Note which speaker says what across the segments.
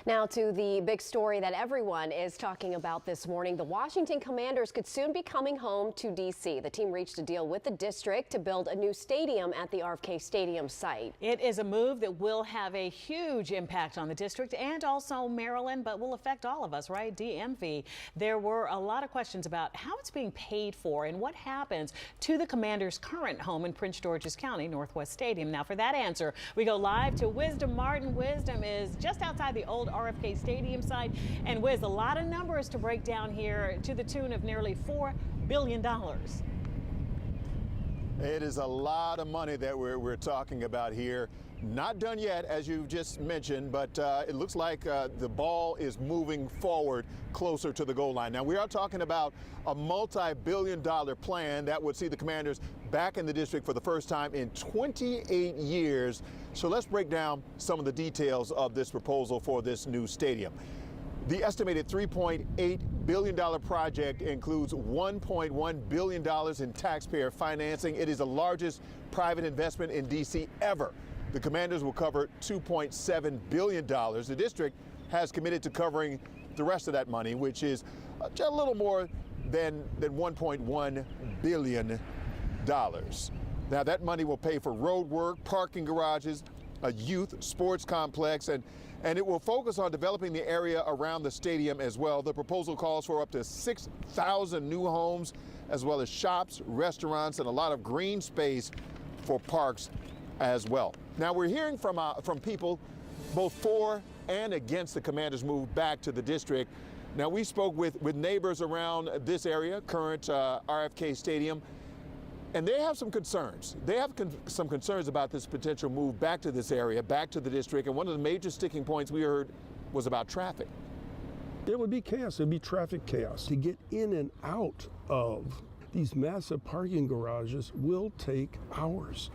Speaker 1: Now to the big story that everyone is talking about this morning. The Washington Commanders could soon be coming home to D.C. The team reached a deal with the district to build a new stadium at the RFK Stadium site.
Speaker 2: It is a move that will have a huge impact on the district and also Maryland, but will affect all of us, right? DMV. There were a lot of questions about how it's being paid for and what happens to the Commanders' current home in Prince George's County, Northwest Stadium. Now, for that answer, we go live to Wisdom Martin. Wisdom is just outside the old RFK Stadium site. And Wiz, a lot of numbers to break down here to the tune of nearly $4 billion.
Speaker 3: It is a lot of money that we're talking about here. Not done yet, as you just mentioned, but it looks like the ball is moving forward closer to the goal line. Now, we are talking about a multi-billion-dollar plan that would see the Commanders back in the district for the first time in 28 years. So let's break down some of the details of this proposal for this new stadium. The estimated $3.8 billion project includes $1.1 billion in taxpayer financing. It is the largest private investment in D.C. ever. The Commanders will cover $2.7 billion. The district has committed to covering the rest of that money, which is just a little more than $1.1 billion. Now, that money will pay for road work, parking garages, a youth sports complex, and it will focus on developing the area around the stadium as well. The proposal calls for up to 6,000 new homes, as well as shops, restaurants, and a lot of green space for parks as well. Now, we're hearing from people both for and against the Commanders' move back to the district. Now, we spoke with neighbors around this area, current RFK Stadium, and they have some concerns. They have some concerns about this potential move back to this area, back to the district. And one of the major sticking points we heard was about traffic.
Speaker 4: There would be chaos. There'd be traffic chaos. To get in and out of these massive parking garages will take hours.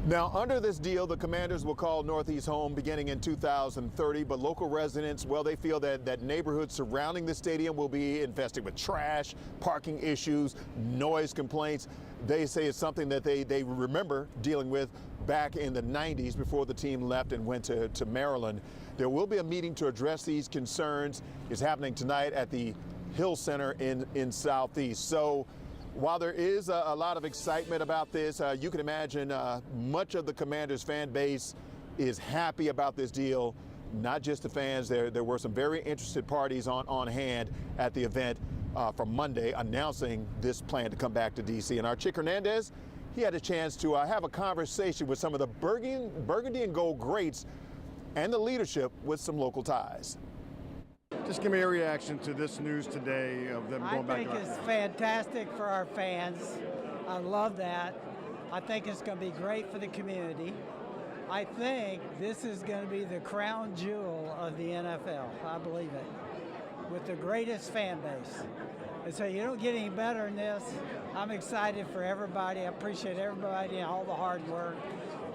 Speaker 3: Now, under this deal, the Commanders will call Northeast home beginning in 2030, but local residents, well, they feel that neighborhoods surrounding the stadium will be infested with trash, parking issues, noise complaints. They say it's something that they remember dealing with back in the 90s before the team left and went to Maryland. There will be a meeting to address these concerns. It's happening tonight at the Hill Center in Southeast. So, while there is a lot of excitement about this, you can imagine much of the Commanders fan base is happy about this deal. Not just the fans. There were some very interested parties on hand at the event from Monday announcing this plan to come back to D.C. And our Chick Hernandez, he had a chance to have a conversation with some of the Burgundy and Gold greats and the leadership with some local ties.
Speaker 5: Just give me your reaction to this news today of them going back.
Speaker 6: I think it's fantastic for our fans. I love that. I think it's going to be great for the community. I think this is going to be the crown jewel of the NFL. I believe it. With the greatest fan base. And so you don't get any better than this. I'm excited for everybody. I appreciate everybody and all the hard work.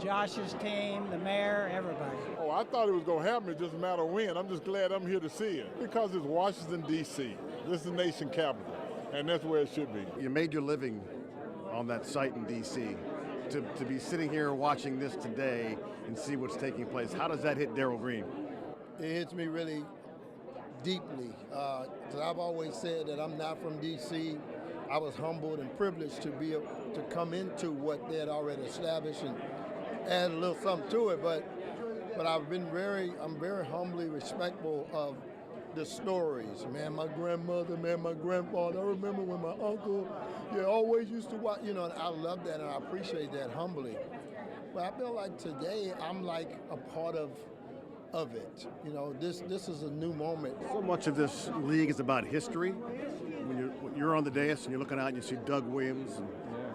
Speaker 6: Josh's team, the mayor, everybody.
Speaker 7: Oh, I thought it was going to happen. It doesn't matter when. I'm just glad I'm here to see it because it's Washington, D.C. This is the nation capital, and that's where it should be.
Speaker 5: You made your living on that site in D.C. To be sitting here watching this today and see what's taking place, how does that hit Darrell Green?
Speaker 8: It hits me really deeply. I've always said that I'm not from D.C. I was humbled and privileged to be able to come into what they had already established and add a little something to it, but I'm very humbly respectful of the stories. Man, my grandmother, man, my grandfather. I remember when my uncle, always used to watch, and I love that and I appreciate that humbly. But I feel like today I'm like a part of it. This is a new moment.
Speaker 5: So much of this league is about history. When you're on the dais and you're looking out and you see Doug Williams and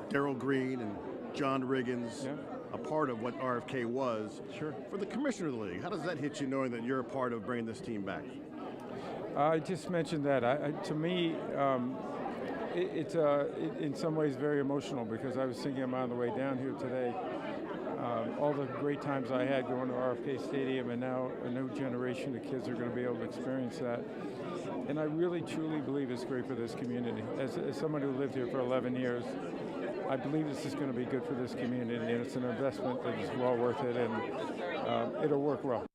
Speaker 5: Darrell Green and John Riggins. Yeah. A part of what RFK was. Sure. For the commissioner of the league, how does that hit you knowing that you're a part of bringing this team back?
Speaker 9: I just mentioned that. To me, it's in some ways very emotional because I was thinking I'm on the way down here today. All the great times I had going to RFK Stadium, and now a new generation of kids are going to be able to experience that. And I really, truly believe it's great for this community. As someone who lived here for 11 years, I believe this is going to be good for this community, and it's an investment that is well worth it. And it'll work well.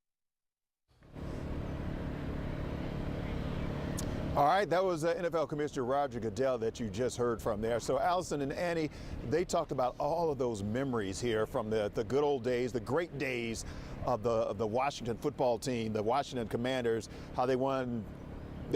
Speaker 3: All right, that was NFL Commissioner Roger Goodell that you just heard from there. So Allison and Annie, they talked about all of those memories here from the good old days, the great days of the Washington football team, the Washington Commanders, how they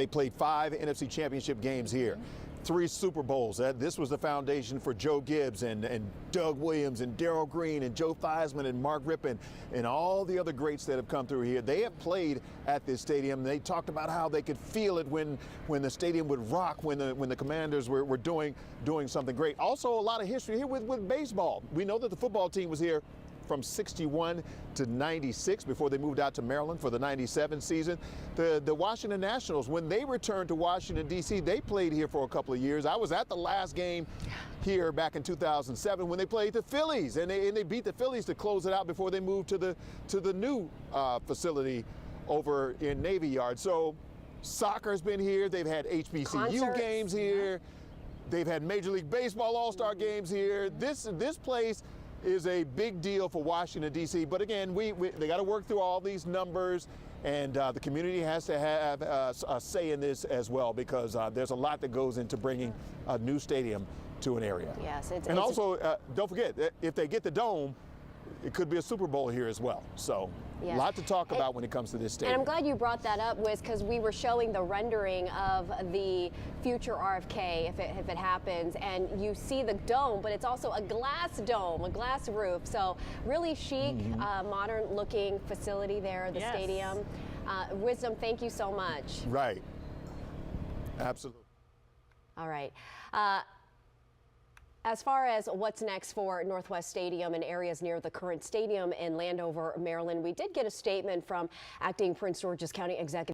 Speaker 3: played 5 NFC Championship games here. 3 Super Bowls. This was the foundation for Joe Gibbs and Doug Williams and Darrell Green and Joe Theismann and Mark Rippon and all the other greats that have come through here. They have played at this stadium. They talked about how they could feel it when the stadium would rock, when the Commanders were doing something great. Also, a lot of history here with baseball. We know that the football team was here from 61 to 96 before they moved out to Maryland for the 97 season. The Washington Nationals, when they returned to Washington, D.C., they played here for a couple of years. I was at the last game here back in 2007 when they played the Phillies, and they beat the Phillies to close it out before they moved to the new facility over in Navy Yard. So soccer's been here. They've had HBCU
Speaker 1: Concerts.
Speaker 3: games here. They've had Major League Baseball All-Star games here. This place is a big deal for Washington, D.C. But again, they got to work through all these numbers, and the community has to have a say in this as well, because there's a lot that goes into bringing a new stadium to an area.
Speaker 1: Yes,
Speaker 3: and also, don't forget, if they get the dome, it could be a Super Bowl here as well. So
Speaker 1: Yes.
Speaker 3: a lot to talk about when it comes to this stadium.
Speaker 1: And I'm glad you brought that up, Wiz, because we were showing the rendering of the future RFK if it happens, and you see the dome, but it's also a glass dome, a glass roof. So really chic, modern-looking facility there, the
Speaker 2: Yes.
Speaker 1: stadium. Wisdom, thank you so much.
Speaker 3: Right. Absolutely.
Speaker 1: All right. As far as what's next for Northwest Stadium and areas near the current stadium in Landover, Maryland, we did get a statement from acting Prince George's County Executive